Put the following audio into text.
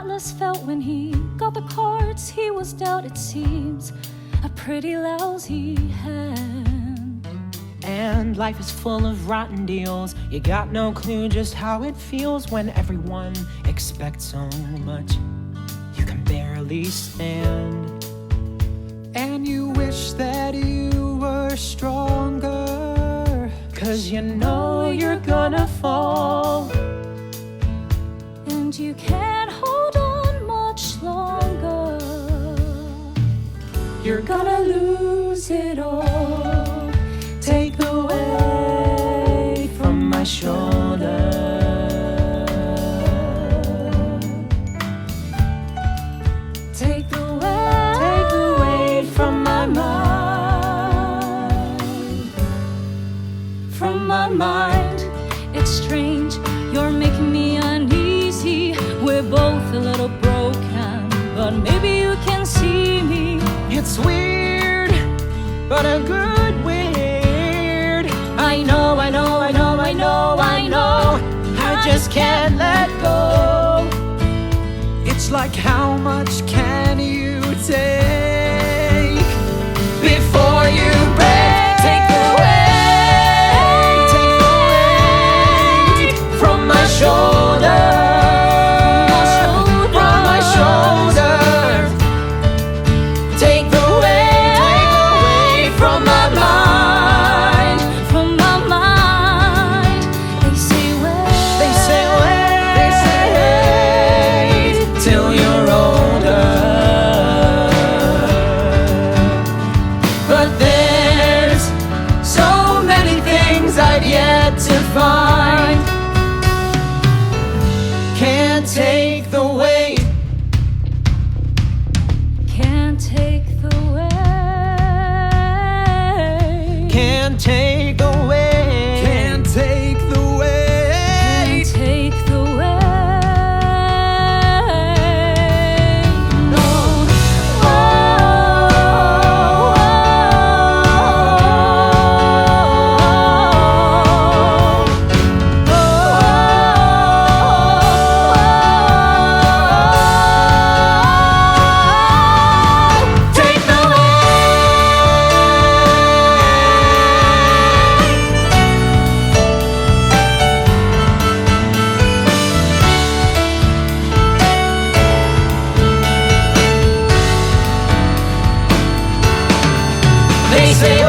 Atlas felt when he got the cards he was dealt. It seems a pretty lousy hand. And life is full of rotten deals. You got no clue just how it feels when everyone expects so much you can barely stand. And you wish that you were stronger, 'cause you know you're gonna fall. And you can't hold on much longer. You're gonna lose it all. Take the weight from my shoulder. Take the weight from my mind. From my mind. It's strange, you're making me uneasy. We're both a little broken, but maybe you can see me. It's weird, but a good weird. I know, I know, I know, I know, I know. I just can't let go. it's like how much can you take Before you break, take the weight from my shoulder. From my shoulder. Take the weight from my mind. From my mind. They say wait. They say wait till you're older. But there's so many things I've yet to find. Can't take the weight. Can't take the weight. Can't take the weight. can't take the weight. Can't take the weight. No. Take the They say